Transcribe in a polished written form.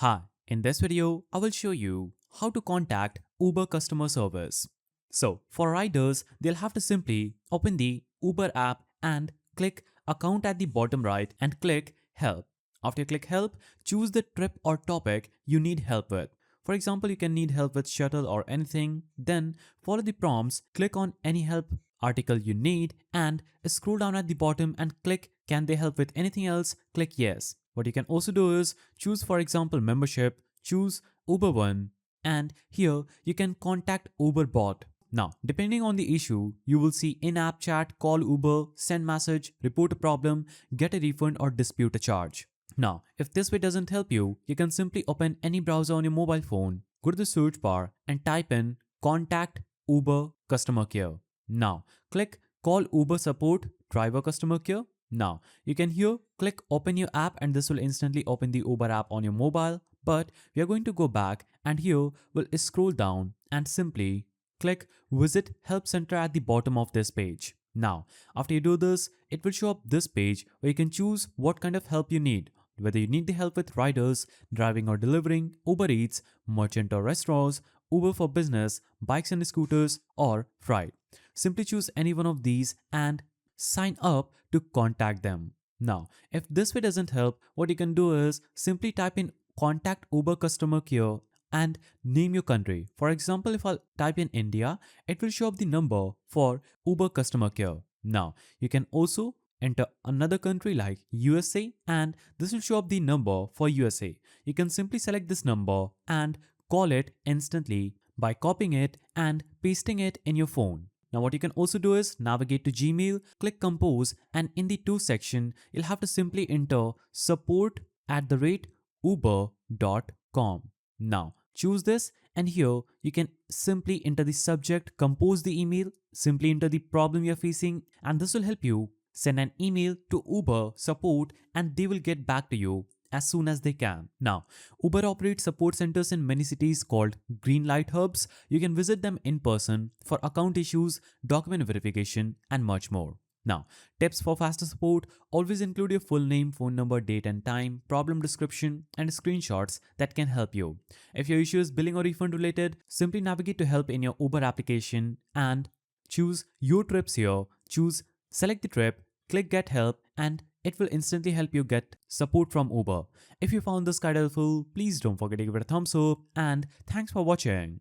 Hi, in this video, I will show you how to contact Uber customer service. So, for riders, they'll have to simply open the Uber app and click account at the bottom right and click help. After you click help, choose the trip or topic you need help with. For example, you can need help with shuttle or anything. Then follow the prompts, click on any help article you need and scroll down at the bottom and click can they help with anything else? Click yes. What you can also do is choose for example membership, choose Uber One and here you can contact Uber bot. Now, depending on the issue, you will see in-app chat, call Uber, send message, report a problem, get a refund or dispute a charge. Now, if this way doesn't help you, you can simply open any browser on your mobile phone, go to the search bar and type in contact Uber customer care. Now, click call Uber support driver customer care. Now, you can here click open your app and this will instantly open the Uber app on your mobile. But we are going to go back and here we'll scroll down and simply click visit help center at the bottom of this page. Now, after you do this, it will show up this page where you can choose what kind of help you need. Whether you need the help with riders, driving or delivering, Uber Eats, merchant or restaurants, Uber for business, bikes and scooters, or freight. Simply choose any one of these and sign up to contact them. Now, if this way doesn't help, what you can do is simply type in contact Uber customer care and name your country. For example, if I'll type in India, it will show up the number for Uber customer care. Now, you can also enter another country like USA and this will show up the number for USA. You can simply select this number and call it instantly by copying it and pasting it in your phone. Now what you can also do is navigate to Gmail, click compose and in the to section, you'll have to simply enter support@uber.com. Now choose this and here you can simply enter the subject, compose the email, simply enter the problem you're facing and this will help you send an email to Uber support and they will get back to you as soon as they can. Now, Uber operates support centers in many cities called green light hubs. You can visit them in person for account issues, document verification, and much more. Now, tips for faster support always include your full name, phone number, date and time, problem description, and screenshots that can help you. If your issue is billing or refund related, simply navigate to help in your Uber application and choose your trips here. Select the trip, click get help, and it will instantly help you get support from Uber. If you found this guide helpful, please don't forget to give it a thumbs up and thanks for watching.